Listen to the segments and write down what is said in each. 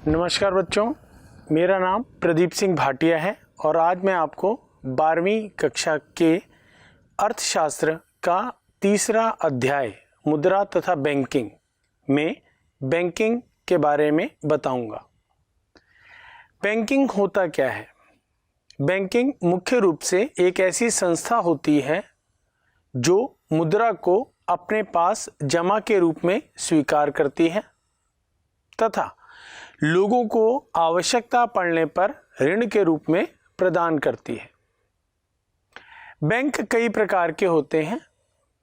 नमस्कार बच्चों, मेरा नाम प्रदीप सिंह भाटिया है और आज मैं आपको 12वीं कक्षा के अर्थशास्त्र का तीसरा अध्याय मुद्रा तथा बैंकिंग में बैंकिंग के बारे में बताऊंगा। बैंकिंग होता क्या है? बैंकिंग मुख्य रूप से एक ऐसी संस्था होती है जो मुद्रा को अपने पास जमा के रूप में स्वीकार करती है तथा लोगों को आवश्यकता पड़ने पर ऋण के रूप में प्रदान करती है। बैंक कई प्रकार के होते हैं।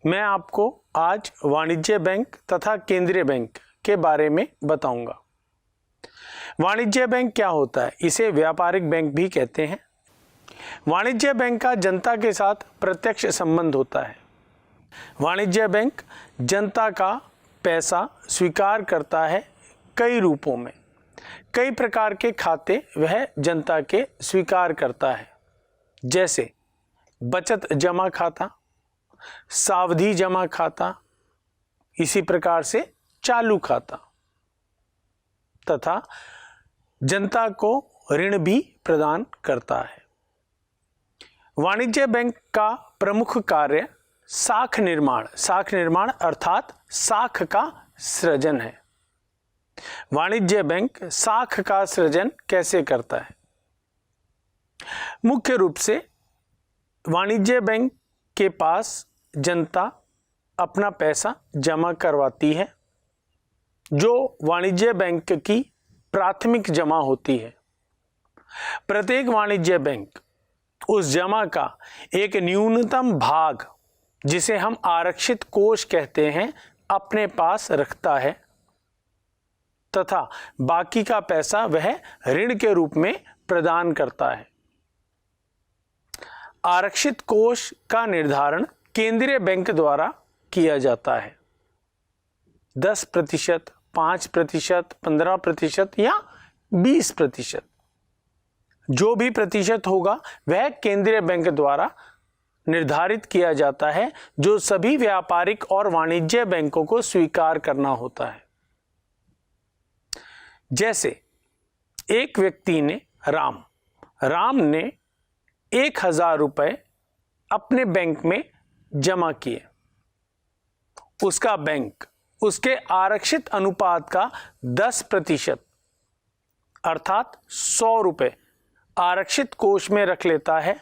मैं आपको आज वाणिज्य बैंक तथा केंद्रीय बैंक के बारे में बताऊंगा। वाणिज्य बैंक क्या होता है? इसे व्यापारिक बैंक भी कहते हैं। वाणिज्य बैंक का जनता के साथ प्रत्यक्ष संबंध होता है। वाणिज्य बैंक जनता का पैसा स्वीकार करता है कई रूपों में। कई प्रकार के खाते वह जनता के स्वीकार करता है, जैसे बचत जमा खाता, सावधि जमा खाता, इसी प्रकार से चालू खाता तथा जनता को ऋण भी प्रदान करता है। वाणिज्य बैंक का प्रमुख कार्य साख निर्माण अर्थात साख का सृजन है। वाणिज्य बैंक साख का सृजन कैसे करता है? मुख्य रूप से वाणिज्य बैंक के पास जनता अपना पैसा जमा करवाती है, जो वाणिज्य बैंक की प्राथमिक जमा होती है। प्रत्येक वाणिज्य बैंक उस जमा का एक न्यूनतम भाग, जिसे हम आरक्षित कोष कहते हैं, अपने पास रखता है तथा बाकी का पैसा वह ऋण के रूप में प्रदान करता है। आरक्षित कोष का निर्धारण केंद्रीय बैंक द्वारा किया जाता है। 10%, 5%, 15% या 20%, जो भी प्रतिशत होगा वह केंद्रीय बैंक द्वारा निर्धारित किया जाता है, जो सभी व्यापारिक और वाणिज्य बैंकों को स्वीकार करना होता है। जैसे एक व्यक्ति ने राम ने 1000 रुपए अपने बैंक में जमा किए। उसका बैंक उसके आरक्षित अनुपात का 10% अर्थात 100 रुपए आरक्षित कोष में रख लेता है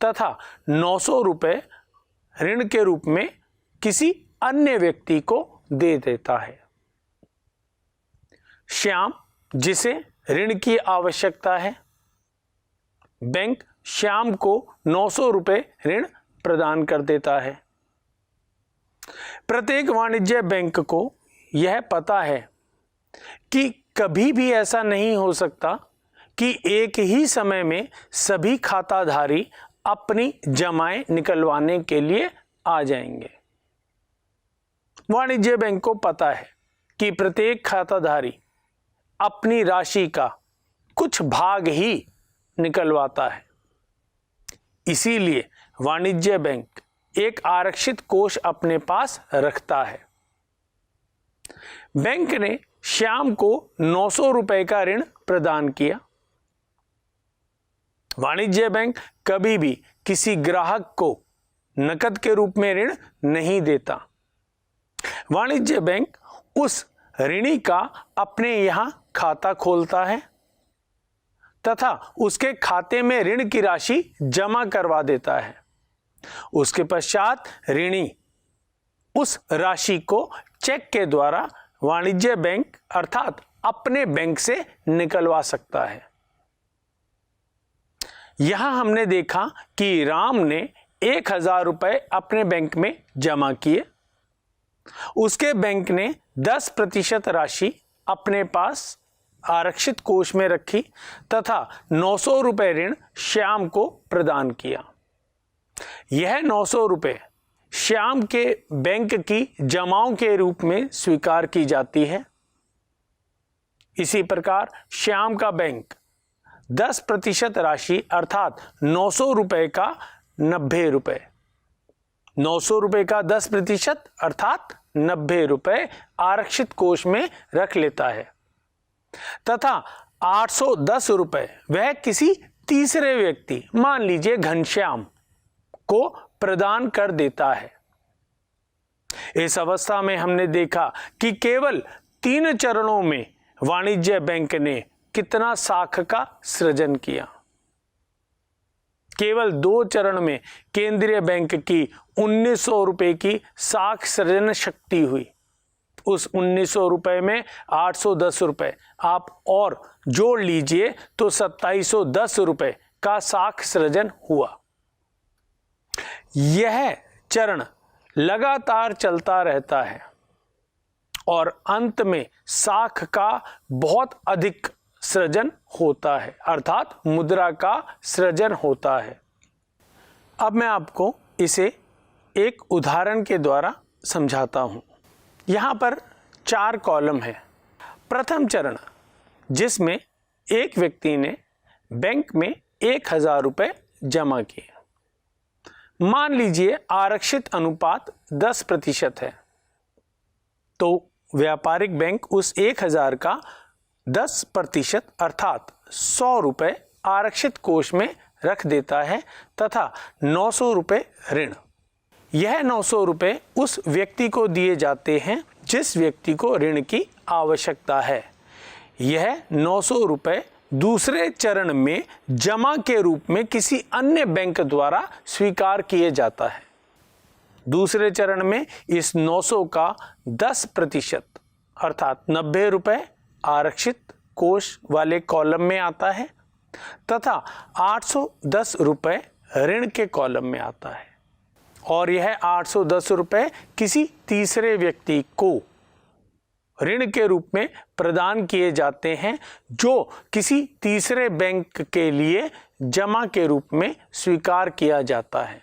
तथा 900 रुपए ऋण के रूप में किसी अन्य व्यक्ति को दे देता है। श्याम, जिसे ऋण की आवश्यकता है, बैंक श्याम को 900 रुपए ऋण प्रदान कर देता है। प्रत्येक वाणिज्य बैंक को यह पता है कि कभी भी ऐसा नहीं हो सकता कि एक ही समय में सभी खाताधारी अपनी जमाएं निकलवाने के लिए आ जाएंगे। वाणिज्य बैंक को पता है कि प्रत्येक खाताधारी अपनी राशि का कुछ भाग ही निकलवाता है। इसीलिए वाणिज्य बैंक एक आरक्षित कोष अपने पास रखता है। बैंक ने श्याम को 900 रुपए का ऋण प्रदान किया। वाणिज्य बैंक कभी भी किसी ग्राहक को नकद के रूप में ऋण नहीं देता। वाणिज्य बैंक उस ऋणी का अपने यहां खाता खोलता है तथा उसके खाते में ऋण की राशि जमा करवा देता है। उसके पश्चात ऋणी उस राशि को चेक के द्वारा वाणिज्य बैंक अर्थात अपने बैंक से निकलवा सकता है। यहां हमने देखा कि राम ने 1000 रुपए अपने बैंक में जमा किए। उसके बैंक ने 10% राशि अपने पास आरक्षित कोष में रखी तथा 900 रुपए ऋण श्याम को प्रदान किया। यह 900 रुपए श्याम के बैंक की जमाओं के रूप में स्वीकार की जाती है। इसी प्रकार श्याम का बैंक 10% राशि अर्थात 900 रुपए का 90 रुपए, 900 रुपए का 10% अर्थात 90 रुपए आरक्षित कोष में रख लेता है तथा 810 रुपए वह किसी तीसरे व्यक्ति, मान लीजिए घनश्याम, को प्रदान कर देता है। इस अवस्था में हमने देखा कि केवल 3 चरणों में वाणिज्य बैंक ने कितना साख का सृजन किया। केवल 2 चरण में केंद्रीय बैंक की 1900 रुपए की साख सृजन शक्ति हुई। उस 1900 रुपए में 810 रुपए आप और जोड़ लीजिए तो 2710 रुपए का साख सृजन हुआ। यह चरण लगातार चलता रहता है और अंत में साख का बहुत अधिक सृजन होता है, अर्थात मुद्रा का सृजन होता है। अब मैं आपको इसे एक उदाहरण के द्वारा समझाता हूं। यहां पर 4 कॉलम है। प्रथम चरण, जिसमें एक व्यक्ति ने बैंक में 1000 रुपए जमा किए। मान लीजिए आरक्षित अनुपात 10% है, तो व्यापारिक बैंक उस 1000 का 10% अर्थात 100 रुपए आरक्षित कोष में रख देता है तथा 900 रुपए ऋण। यह 900 रुपए उस व्यक्ति को दिए जाते हैं जिस व्यक्ति को ऋण की आवश्यकता है। यह 900 रुपए दूसरे चरण में जमा के रूप में किसी अन्य बैंक द्वारा स्वीकार किए जाता है। दूसरे चरण में इस 900 का 10% अर्थात 90 रुपए आरक्षित कोष वाले कॉलम में आता है तथा 810 रुपए ऋण के कॉलम में आता है। और यह 810 रुपए किसी तीसरे व्यक्ति को ऋण के रूप में प्रदान किए जाते हैं जो किसी तीसरे बैंक के लिए जमा के रूप में स्वीकार किया जाता है।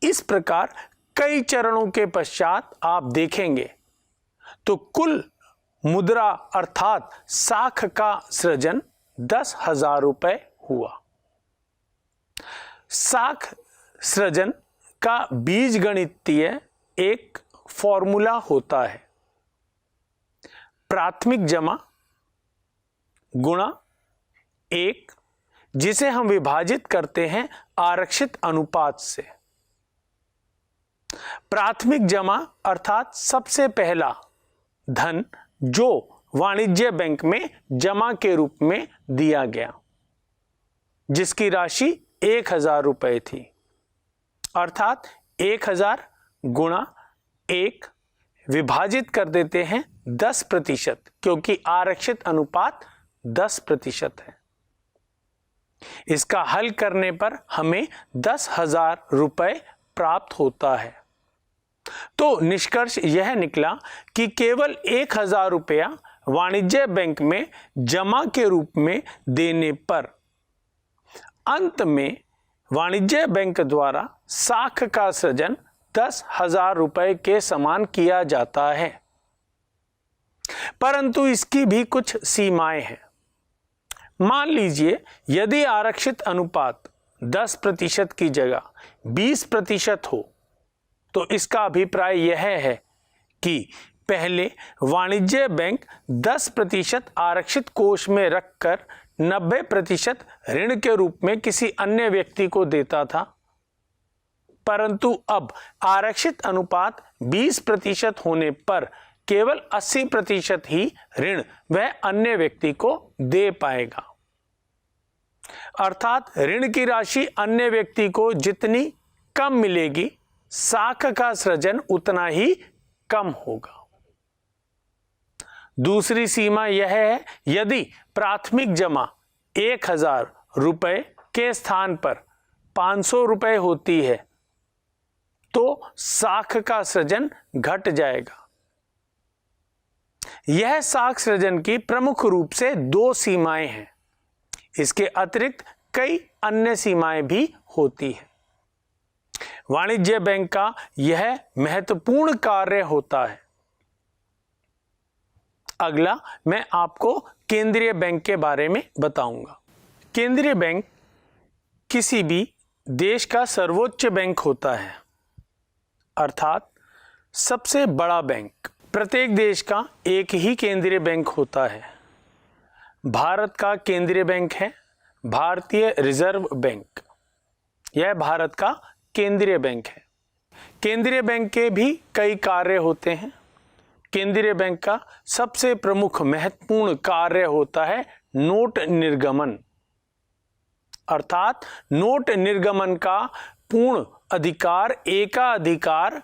इस प्रकार कई चरणों के पश्चात आप देखेंगे तो कुल मुद्रा अर्थात साख का सृजन 10,000 रुपए हुआ। साख सृजन का बीजगणितीय एक फॉर्मूला होता है, प्राथमिक जमा गुणा 1, जिसे हम विभाजित करते हैं आरक्षित अनुपात से। प्राथमिक जमा अर्थात सबसे पहला धन जो वाणिज्य बैंक में जमा के रूप में दिया गया, जिसकी राशि 1000 रुपए थी, अर्थात 1000 गुणा 1 विभाजित कर देते हैं 10%, क्योंकि आरक्षित अनुपात 10% है। इसका हल करने पर हमें 10,000 रुपए प्राप्त होता है। तो निष्कर्ष यह निकला कि केवल 1000 रुपया वाणिज्य बैंक में जमा के रूप में देने पर अंत में वाणिज्य बैंक द्वारा साख का सृजन 10,000 रुपए के समान किया जाता है। परंतु इसकी भी कुछ सीमाएं हैं। मान लीजिए यदि आरक्षित अनुपात 10% की जगह 20% हो, तो इसका अभिप्राय यह है कि पहले वाणिज्य बैंक 10% आरक्षित कोष में रखकर 90% ऋण के रूप में किसी अन्य व्यक्ति को देता था, परंतु अब आरक्षित अनुपात 20% होने पर केवल 80% ही ऋण वह अन्य व्यक्ति को दे पाएगा। अर्थात ऋण की राशि अन्य व्यक्ति को जितनी कम मिलेगी, साख का सृजन उतना ही कम होगा। दूसरी सीमा यह है, यदि प्राथमिक जमा 1000 रुपए के स्थान पर 500 रुपए होती है तो साख का सृजन घट जाएगा। यह साख सृजन की प्रमुख रूप से 2 सीमाएं हैं। इसके अतिरिक्त कई अन्य सीमाएं भी होती हैं। वाणिज्य बैंक का यह महत्वपूर्ण कार्य होता है। अगला मैं आपको केंद्रीय बैंक के बारे में बताऊंगा। केंद्रीय बैंक किसी भी देश का सर्वोच्च बैंक होता है, अर्थात सबसे बड़ा बैंक। प्रत्येक देश का एक ही केंद्रीय बैंक होता है। भारत का केंद्रीय बैंक है भारतीय रिजर्व बैंक। यह भारत का केंद्रीय बैंक है। केंद्रीय बैंक के भी कई कार्य होते हैं। केंद्रीय बैंक का सबसे प्रमुख महत्वपूर्ण कार्य होता है नोट निर्गमन, अर्थात नोट निर्गमन का पूर्ण अधिकार, एकाधिकार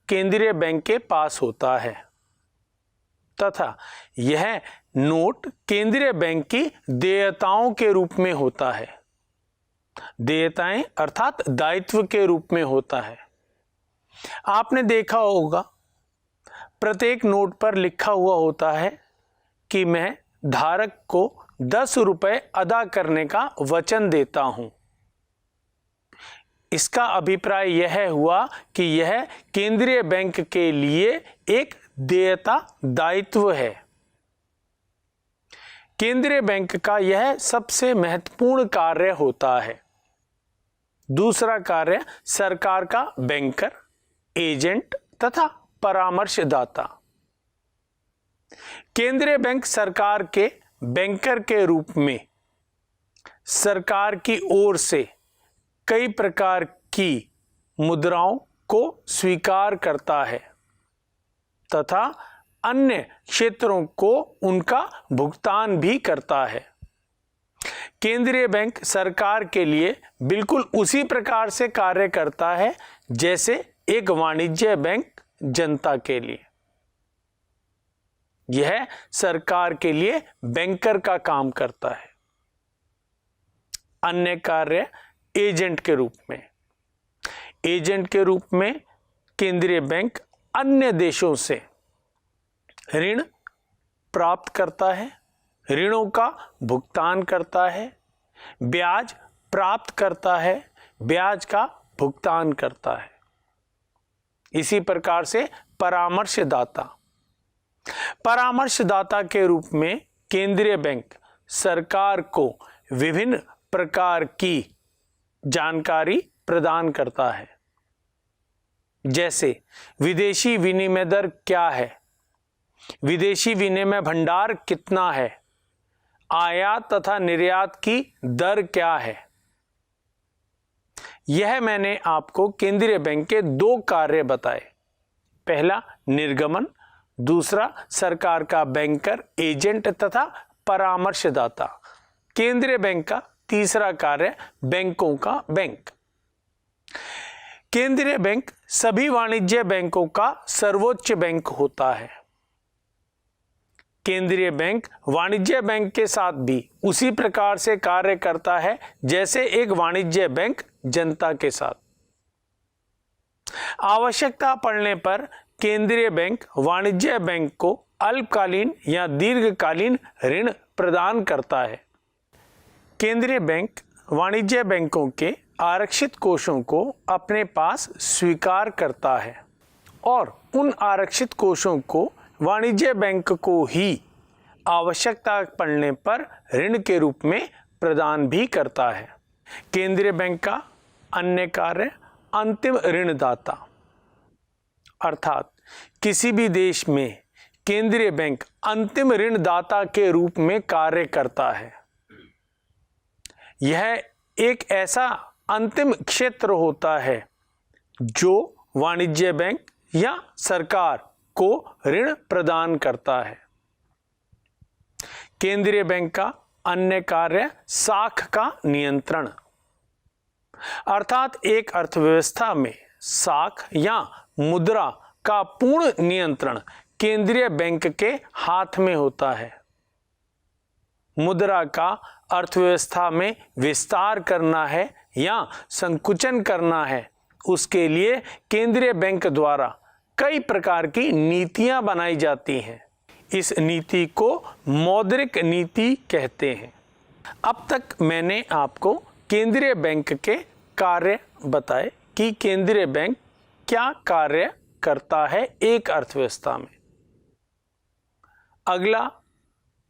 केंद्रीय बैंक के पास होता है तथा यह नोट केंद्रीय बैंक की देयताओं के रूप में होता है। देयताएं अर्थात दायित्व के रूप में होता है। आपने देखा होगा प्रत्येक नोट पर लिखा हुआ होता है कि मैं धारक को 10 रुपए अदा करने का वचन देता हूं। इसका अभिप्राय यह हुआ कि यह केंद्रीय बैंक के लिए एक देयता दायित्व है। केंद्रीय बैंक का यह सबसे महत्वपूर्ण कार्य होता है। दूसरा कार्य सरकार का बैंकर, एजेंट तथा परामर्शदाता। केंद्रीय बैंक सरकार के बैंकर के रूप में सरकार की ओर से कई प्रकार की मुद्राओं को स्वीकार करता है तथा अन्य क्षेत्रों को उनका भुगतान भी करता है। केंद्रीय बैंक सरकार के लिए बिल्कुल उसी प्रकार से कार्य करता है जैसे एक वाणिज्य बैंक जनता के लिए। यह सरकार के लिए बैंकर का काम करता है। अन्य कार्य एजेंट के रूप में। एजेंट के रूप में केंद्रीय बैंक अन्य देशों से ऋण प्राप्त करता है, ऋणों का भुगतान करता है, ब्याज प्राप्त करता है, ब्याज का भुगतान करता है। इसी प्रकार से परामर्शदाता। परामर्शदाता के रूप में केंद्रीय बैंक सरकार को विभिन्न प्रकार की जानकारी प्रदान करता है, जैसे विदेशी विनिमय दर क्या है, विदेशी विनिमय भंडार कितना है, आयात तथा निर्यात की दर क्या है। यह मैंने आपको केंद्रीय बैंक के 2 कार्य बताए। पहला निर्गमन, दूसरा सरकार का बैंकर, एजेंट तथा परामर्शदाता। केंद्रीय बैंक का तीसरा कार्य बैंकों का बैंक। केंद्रीय बैंक सभी वाणिज्य बैंकों का सर्वोच्च बैंक होता है। केंद्रीय बैंक वाणिज्य बैंक के साथ भी उसी प्रकार से कार्य करता है जैसे एक वाणिज्य बैंक जनता के साथ। आवश्यकता पड़ने पर केंद्रीय बैंक वाणिज्य बैंक को अल्पकालीन या दीर्घकालीन ऋण प्रदान करता है। केंद्रीय बैंक वाणिज्य बैंकों के आरक्षित कोषों को अपने पास स्वीकार करता है और उन आरक्षित कोषों को वाणिज्य बैंक को ही आवश्यकता पड़ने पर ऋण के रूप में प्रदान भी करता है। केंद्रीय बैंक का अन्य कार्य अंतिम ऋणदाता, अर्थात किसी भी देश में केंद्रीय बैंक अंतिम ऋणदाता के रूप में कार्य करता है। यह एक ऐसा अंतिम क्षेत्र होता है जो वाणिज्य बैंक या सरकार को ऋण प्रदान करता है। केंद्रीय बैंक का अन्य कार्य साख का नियंत्रण, अर्थात एक अर्थव्यवस्था में साख या मुद्रा का पूर्ण नियंत्रण केंद्रीय बैंक के हाथ में होता है। मुद्रा का अर्थव्यवस्था में विस्तार करना है या संकुचन करना है, उसके लिए केंद्रीय बैंक द्वारा कई प्रकार की नीतियां बनाई जाती हैं। इस नीति को मौद्रिक नीति कहते हैं। अब तक मैंने आपको केंद्रीय बैंक के कार्य बताए कि केंद्रीय बैंक क्या कार्य करता है एक अर्थव्यवस्था में। अगला,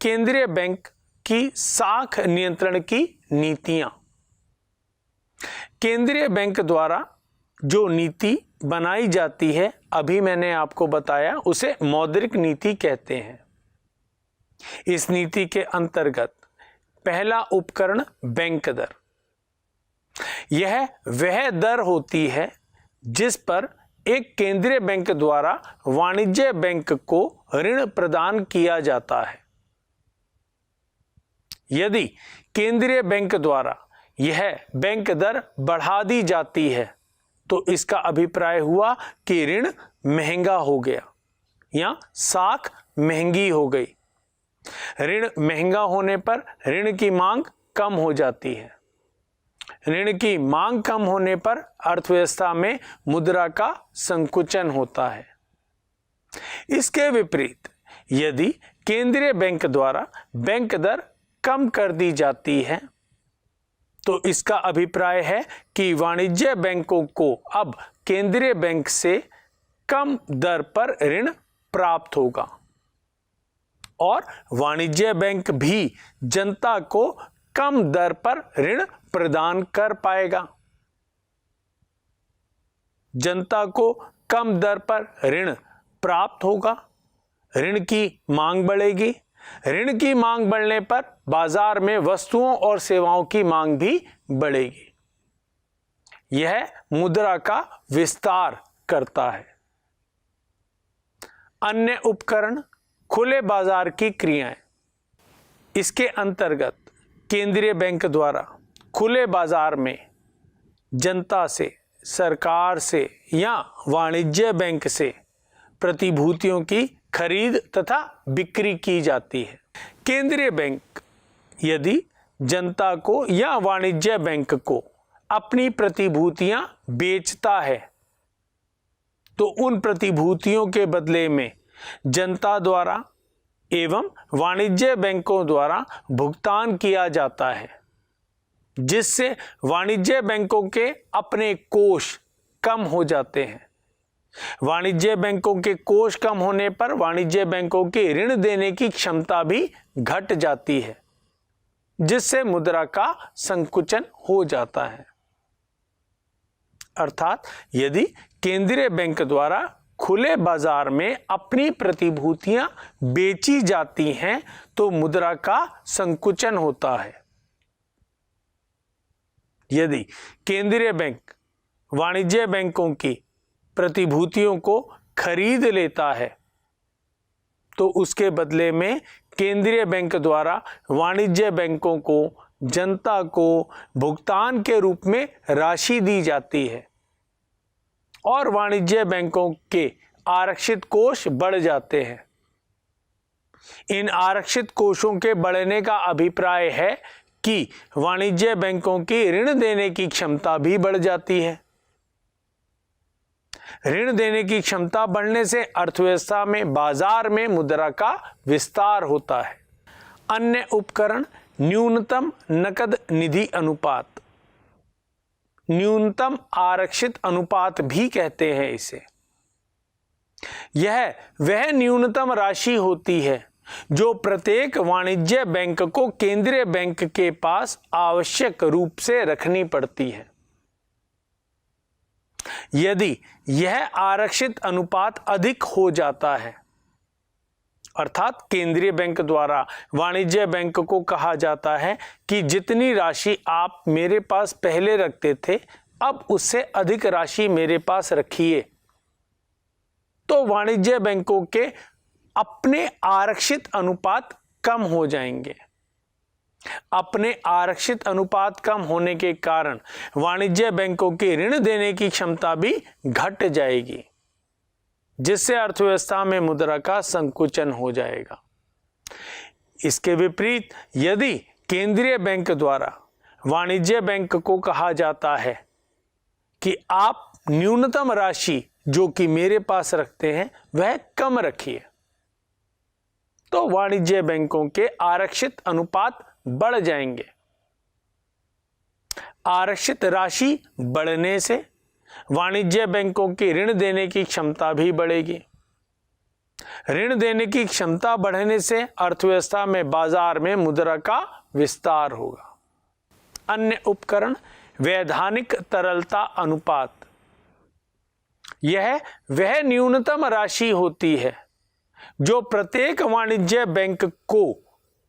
केंद्रीय बैंक की साख नियंत्रण की नीतियां। केंद्रीय बैंक द्वारा जो नीति बनाई जाती है, अभी मैंने आपको बताया, उसे मौद्रिक नीति कहते हैं। इस नीति के अंतर्गत पहला उपकरण बैंक दर। यह वह दर होती है जिस पर एक केंद्रीय बैंक द्वारा वाणिज्य बैंक को ऋण प्रदान किया जाता है। यदि केंद्रीय बैंक द्वारा यह बैंक दर बढ़ा दी जाती है तो इसका अभिप्राय हुआ कि ऋण महंगा हो गया या साख महंगी हो गई। ऋण महंगा होने पर ऋण की मांग कम हो जाती है। ऋण की मांग कम होने पर अर्थव्यवस्था में मुद्रा का संकुचन होता है। इसके विपरीत यदि केंद्रीय बैंक द्वारा बैंक दर कम कर दी जाती है तो इसका अभिप्राय है कि वाणिज्य बैंकों को अब केंद्रीय बैंक से कम दर पर ऋण प्राप्त होगा और वाणिज्य बैंक भी जनता को कम दर पर ऋण प्रदान कर पाएगा। जनता को कम दर पर ऋण प्राप्त होगा, ऋण की मांग बढ़ेगी। ऋण की मांग बढ़ने पर बाजार में वस्तुओं और सेवाओं की मांग भी बढ़ेगी। यह मुद्रा का विस्तार करता है। अन्य उपकरण खुले बाजार की क्रियाएं। इसके अंतर्गत केंद्रीय बैंक द्वारा खुले बाजार में जनता से, सरकार से या वाणिज्य बैंक से प्रतिभूतियों की खरीद तथा बिक्री की जाती है। केंद्रीय बैंक यदि जनता को या वाणिज्य बैंक को अपनी प्रतिभूतियां बेचता है तो उन प्रतिभूतियों के बदले में जनता द्वारा एवं वाणिज्य बैंकों द्वारा भुगतान किया जाता है, जिससे वाणिज्य बैंकों के अपने कोष कम हो जाते हैं। वाणिज्य बैंकों के कोष कम होने पर वाणिज्य बैंकों की ऋण देने की क्षमता भी घट जाती है, जिससे मुद्रा का संकुचन हो जाता है। अर्थात यदि केंद्रीय बैंक द्वारा खुले बाजार में अपनी प्रतिभूतियां बेची जाती हैं तो मुद्रा का संकुचन होता है। यदि केंद्रीय बैंक वाणिज्य बैंकों की प्रतिभूतियों को खरीद लेता है तो उसके बदले में केंद्रीय बैंक द्वारा वाणिज्य बैंकों को जनता को भुगतान के रूप में राशि दी जाती है और वाणिज्य बैंकों के आरक्षित कोष बढ़ जाते हैं। इन आरक्षित कोषों के बढ़ने का अभिप्राय है कि वाणिज्य बैंकों की ऋण देने की क्षमता भी बढ़ जाती है। ऋण देने की क्षमता बढ़ने से अर्थव्यवस्था में, बाजार में मुद्रा का विस्तार होता है। अन्य उपकरण न्यूनतम नकद निधि अनुपात, न्यूनतम आरक्षित अनुपात भी कहते हैं इसे। यह वह न्यूनतम राशि होती है जो प्रत्येक वाणिज्य बैंक को केंद्रीय बैंक के पास आवश्यक रूप से रखनी पड़ती है। यदि यह आरक्षित अनुपात अधिक हो जाता है, अर्थात केंद्रीय बैंक द्वारा वाणिज्य बैंक को कहा जाता है कि जितनी राशि आप मेरे पास पहले रखते थे अब उससे अधिक राशि मेरे पास रखिए, तो वाणिज्य बैंकों के अपने आरक्षित अनुपात कम हो जाएंगे। अपने आरक्षित अनुपात कम होने के कारण वाणिज्य बैंकों की ऋण देने की क्षमता भी घट जाएगी, जिससे अर्थव्यवस्था में मुद्रा का संकुचन हो जाएगा। इसके विपरीत यदि केंद्रीय बैंक द्वारा वाणिज्य बैंक को कहा जाता है कि आप न्यूनतम राशि जो कि मेरे पास रखते हैं वह कम रखिए, तो वाणिज्य बैंकों के आरक्षित अनुपात बढ़ जाएंगे। आरक्षित राशि बढ़ने से वाणिज्य बैंकों की ऋण देने की क्षमता भी बढ़ेगी। ऋण देने की क्षमता बढ़ने से अर्थव्यवस्था में, बाजार में मुद्रा का विस्तार होगा। अन्य उपकरण वैधानिक तरलता अनुपात, यह वह न्यूनतम राशि होती है जो प्रत्येक वाणिज्य बैंक को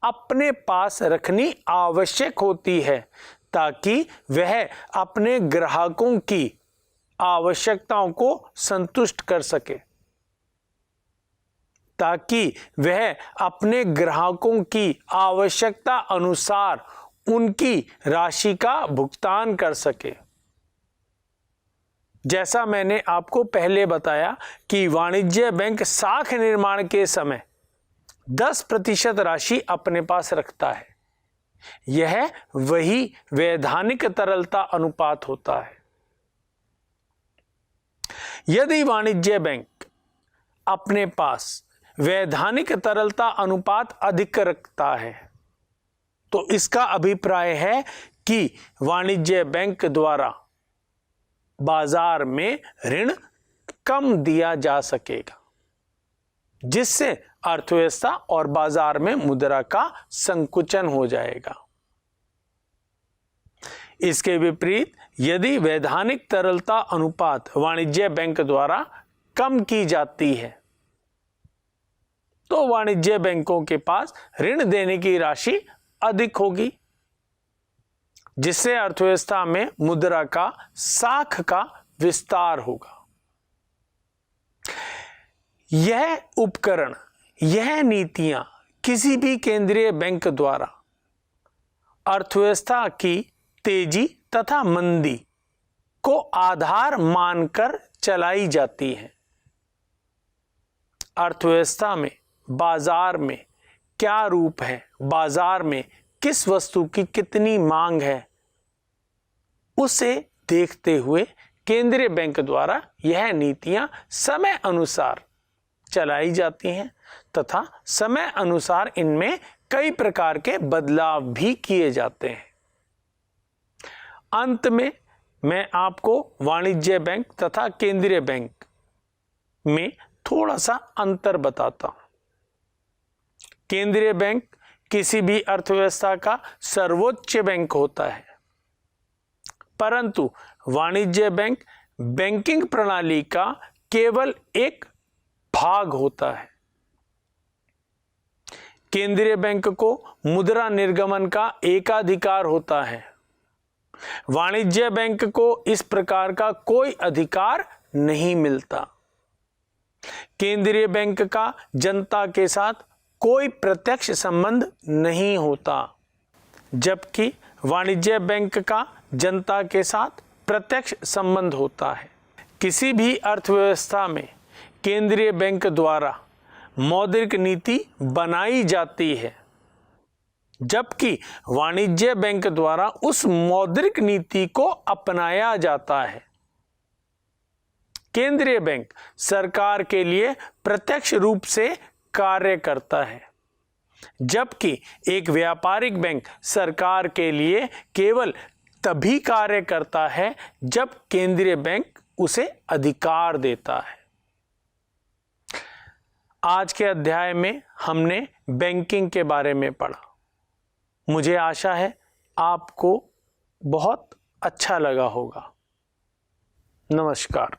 अपने पास रखनी आवश्यक होती है ताकि वह अपने ग्राहकों की आवश्यकताओं को संतुष्ट कर सके, ताकि वह अपने ग्राहकों की आवश्यकता अनुसार उनकी राशि का भुगतान कर सके। जैसा मैंने आपको पहले बताया कि वाणिज्य बैंक साख निर्माण के समय 10% राशि अपने पास रखता है। यह वही वैधानिक तरलता अनुपात होता है। यदि वाणिज्य बैंक अपने पास वैधानिक तरलता अनुपात अधिक रखता है तो इसका अभिप्राय है कि वाणिज्य बैंक द्वारा बाजार में ऋण कम दिया जा सकेगा, जिससे अर्थव्यवस्था और बाजार में मुद्रा का संकुचन हो जाएगा। इसके विपरीत यदि वैधानिक तरलता अनुपात वाणिज्य बैंक द्वारा कम की जाती है तो वाणिज्य बैंकों के पास ऋण देने की राशि अधिक होगी, जिससे अर्थव्यवस्था में मुद्रा का साख का विस्तार होगा। यह उपकरण, यह नीतियां किसी भी केंद्रीय बैंक द्वारा अर्थव्यवस्था की तेजी तथा मंदी को आधार मानकर चलाई जाती हैं। अर्थव्यवस्था में, बाजार में क्या रूप है, बाजार में किस वस्तु की कितनी मांग है, उसे देखते हुए केंद्रीय बैंक द्वारा यह नीतियां समय अनुसार चलाई जाती हैं तथा समय अनुसार इनमें कई प्रकार के बदलाव भी किए जाते हैं। अंत में मैं आपको वाणिज्य बैंक तथा केंद्रीय बैंक में थोड़ा सा अंतर बताता हूं। केंद्रीय बैंक किसी भी अर्थव्यवस्था का सर्वोच्च बैंक होता है, परंतु वाणिज्य बैंक बैंकिंग प्रणाली का केवल एक भाग होता है। केंद्रीय बैंक को मुद्रा निर्गमन का एकाधिकार होता है। वाणिज्य बैंक को इस प्रकार का कोई अधिकार नहीं मिलता। केंद्रीय बैंक का जनता के साथ कोई प्रत्यक्ष संबंध नहीं होता, जबकि वाणिज्य बैंक का जनता के साथ प्रत्यक्ष संबंध होता है। किसी भी अर्थव्यवस्था में केंद्रीय बैंक द्वारा मौद्रिक नीति बनाई जाती है, जबकि वाणिज्य बैंक द्वारा उस मौद्रिक नीति को अपनाया जाता है। केंद्रीय बैंक सरकार के लिए प्रत्यक्ष रूप से कार्य करता है, जबकि एक व्यापारिक बैंक सरकार के लिए केवल तभी कार्य करता है जब केंद्रीय बैंक उसे अधिकार देता है। आज के अध्याय में हमने बैंकिंग के बारे में पढ़ा। मुझे आशा है आपको बहुत अच्छा लगा होगा। नमस्कार।